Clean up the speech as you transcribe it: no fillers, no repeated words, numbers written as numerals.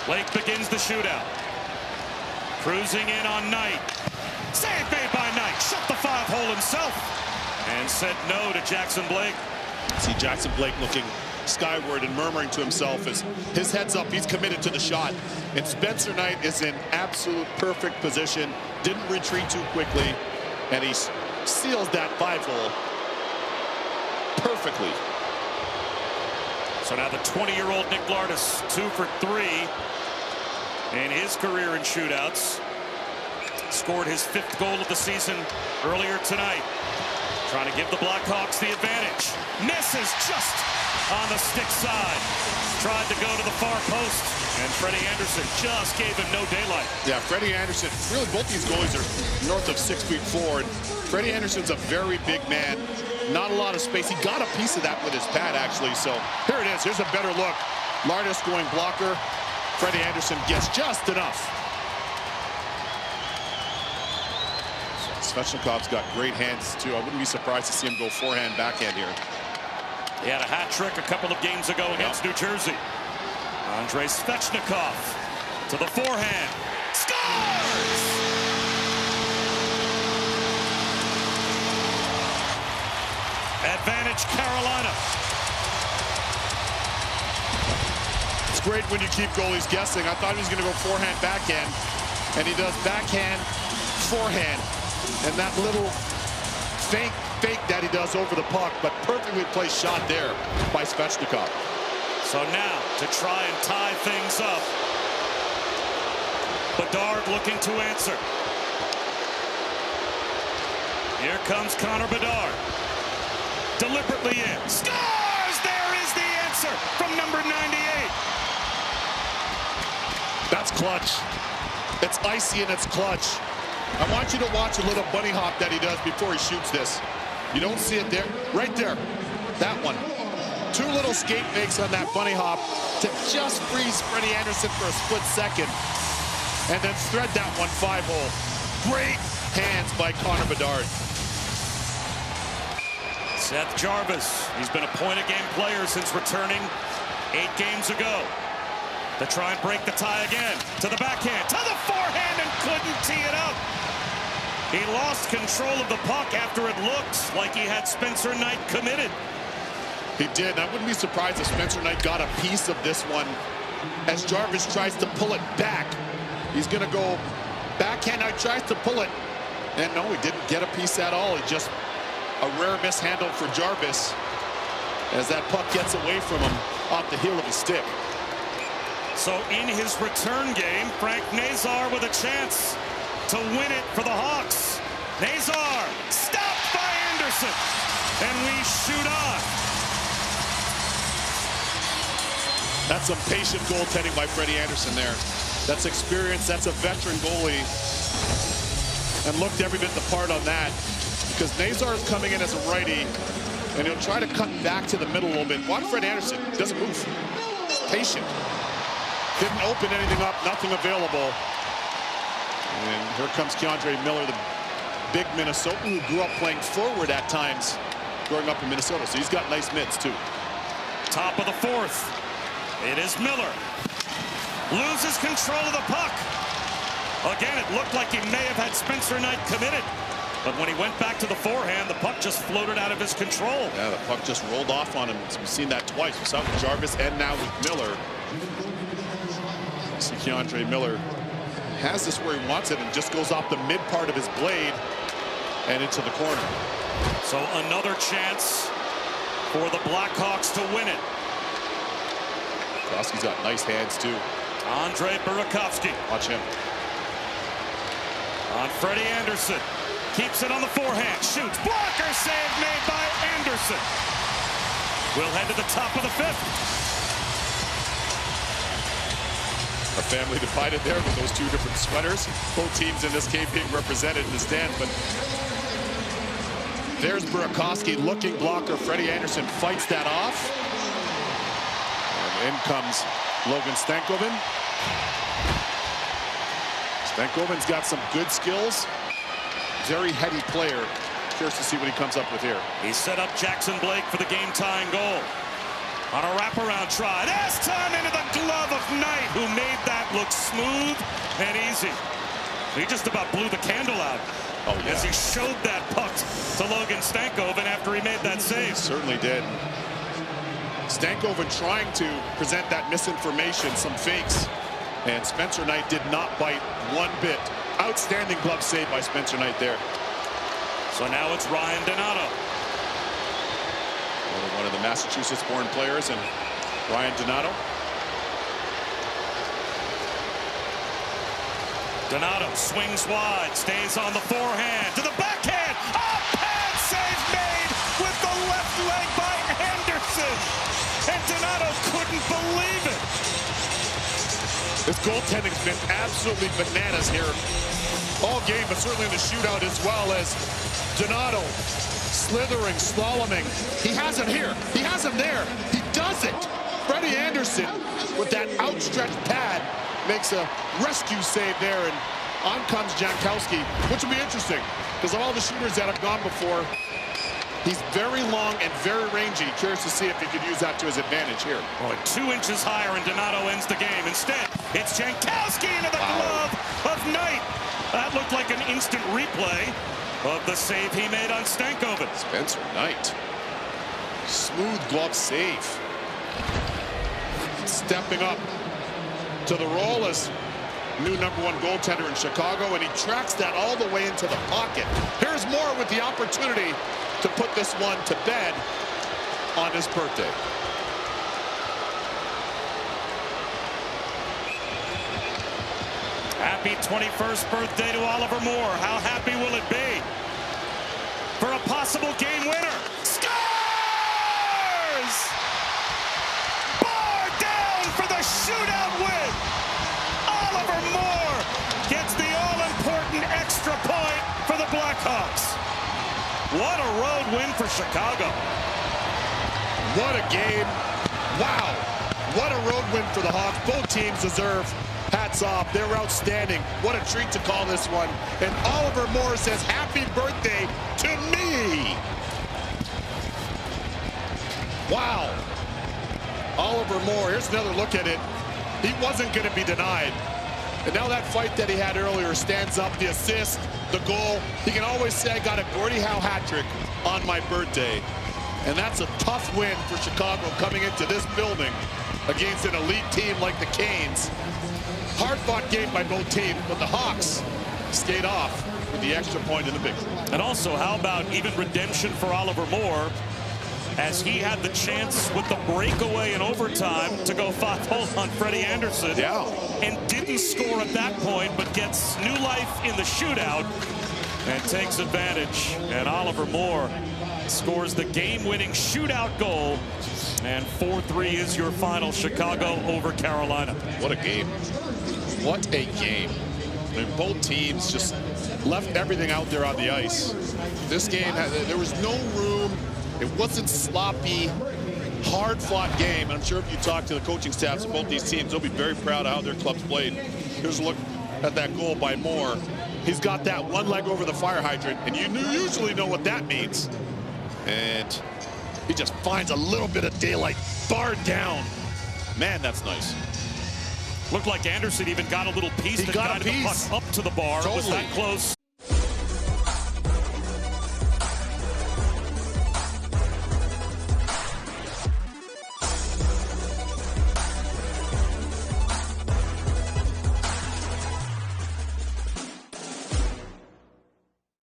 Blake begins the shootout. Cruising in on Knight. Save made by Knight. Shot the 5-hole himself. And said no to Jackson Blake. See Jackson Blake looking skyward and murmuring to himself as his head's up. He's committed to the shot. And Spencer Knight is in absolute perfect position. Didn't retreat too quickly. And he seals that 5-hole perfectly. So now the 20-year-old Nick Lardis, 2 for 3 in his career in shootouts. Scored his 5th goal of the season earlier tonight. Trying to give the Blackhawks the advantage. Misses just on the stick side. Tried to go to the far post. And Freddie Anderson just gave him no daylight. Yeah, Freddie Anderson, really both these goalies are north of 6'4". And Freddie Anderson's a very big man. Not a lot of space. He got a piece of that with his pad, actually. So here it is. Here's a better look. Lardis going blocker. Freddie Anderson gets just enough. Svechnikov's got great hands, too. I wouldn't be surprised to see him go forehand, backhand here. He had a hat trick a couple of games ago against New Jersey. Andrei Svechnikov to the forehand. Scores! Advantage Carolina. It's great when you keep goalies guessing. I thought he was going to go forehand, backhand. And he does backhand, forehand. And that little fake that he does over the puck, but perfectly placed shot there by Svechnikov. So now to try and tie things up. Bedard looking to answer. Here comes Connor Bedard. Deliberately in. Scores! There is the answer from number 98. That's clutch. It's icy and it's clutch. I want you to watch a little bunny hop that he does before he shoots this. You don't see it there. Right there. That one. 2 little skate fakes on that bunny hop to just freeze Freddie Anderson for a split second. And then thread that one 5-hole. Great hands by Connor Bedard. Seth Jarvis. He's been a point-a-game player since returning 8 games ago. To try and break the tie again. To the backhand. To the forehand and couldn't tee it up. He lost control of the puck after it looked like he had Spencer Knight committed. He did. I wouldn't be surprised if Spencer Knight got a piece of this one as Jarvis tries to pull it back. He's going to go backhand. Now he tries to pull it. And no, he didn't get a piece at all. It just a rare mishandle for Jarvis as that puck gets away from him off the heel of his stick. So in his return game, Frank Nazar with a chance to win it for the Hawks. Nazar stopped by Anderson. And we shoot on. That's some patient goaltending by Freddie Anderson there. That's experience. That's a veteran goalie. And looked every bit the part on that. Because Nazar is coming in as a righty. And he'll try to cut back to the middle a little bit. Watch Fred Anderson. Doesn't move. Patient. Didn't open anything up. Nothing available. And here comes Keandre Miller, the big Minnesotan who grew up playing forward at times growing up in Minnesota. So he's got nice mitts, too. Top of the 4th. It is Miller. Loses control of the puck. Again, it looked like he may have had Spencer Knight committed. But when he went back to the forehand, the puck just floated out of his control. Yeah, the puck just rolled off on him. We've seen that twice. We saw it with Jarvis and now with Miller. See Keandre Miller has this where he wants it and just goes off the mid part of his blade and into the corner. So another chance for the Blackhawks to win it. Krosky's got nice hands too. Andrei Burakovsky. Watch him. On Freddie Anderson. Keeps it on the forehand. Shoots. Blocker save made by Anderson. We'll head to the top of the 5th. A family divided there with those 2 different sweaters. Both teams in this game being represented in the stand. But there's Burakovsky looking blocker. Freddie Anderson fights that off. And in comes Logan Stankoven. Stankoven's got some good skills. Very heady player. Curious to see what he comes up with here. He set up Jackson Blake for the game-tying goal. On a wraparound try. This time into the glove of Knight, who made that look smooth and easy. He just about blew the candle out as he showed that puck to Logan Stankoven after he made that save. Certainly did. Stankoven trying to present that misinformation, some fakes. And Spencer Knight did not bite one bit. Outstanding glove save by Spencer Knight there. So now it's Ryan Donato. One of the Massachusetts-born players, and Ryan Donato. Donato swings wide, stays on the forehand, to the backhand. A pad save made with the left leg by Anderson. And Donato couldn't believe it. This goaltending's been absolutely bananas here all game, but certainly in the shootout, as well as Donato slithering, slaloming. He has him here. He has him there. He does it. Freddie Anderson with that outstretched pad makes a rescue save there, and on comes Jankowski, which will be interesting because of all the shooters that have gone before, he's very long and very rangy. Curious to see if he could use that to his advantage here. Boy, 2 inches higher, and Donato ends the game. Instead, it's Jankowski into the glove of Knight. That looked like an instant replay of the save he made on Stankoven. Spencer Knight. Smooth glove save. Stepping up to the role as new #1 goaltender in Chicago, and he tracks that all the way into the pocket. Here's Moore with the opportunity to put this one to bed on his birthday. Happy 21st birthday to Oliver Moore. How happy will it be for a possible game winner? Scores! Bar down for the shootout win. Oliver Moore gets the all-important extra point for the Blackhawks. What a road win for Chicago. What a game. Wow. What a road win for the Hawks. Both teams deserve hats off. They were outstanding. What a treat to call this one. And Oliver Moore says, happy birthday to me. Wow. Oliver Moore, here's another look at it. He wasn't going to be denied. And now that fight that he had earlier stands up, the assist, the goal. He can always say, I got a Gordie Howe hat trick on my birthday. And that's a tough win for Chicago coming into this building against an elite team like the Canes. Hard-fought game by both teams, but the Hawks skate off with the extra point in the victory. And also, how about even redemption for Oliver Moore, as he had the chance with the breakaway in overtime to go 5-0 on Freddie Anderson. Yeah. And didn't score at that point, but gets new life in the shootout and takes advantage. And Oliver Moore scores the game-winning shootout goal. And 4-3 is your final, Chicago over Carolina. What a game. What a game. I mean, both teams just left everything out there on the ice. This game, there was no room. It wasn't sloppy, hard-fought game. I'm sure if you talk to the coaching staffs of both these teams, they'll be very proud of how their clubs played. Here's a look at that goal by Moore. He's got that one leg over the fire hydrant, and you usually know what that means. And he just finds a little bit of daylight, barred down. Man, that's nice. Looked like Anderson even got a little piece that guided the puck up to the bar. It was that close.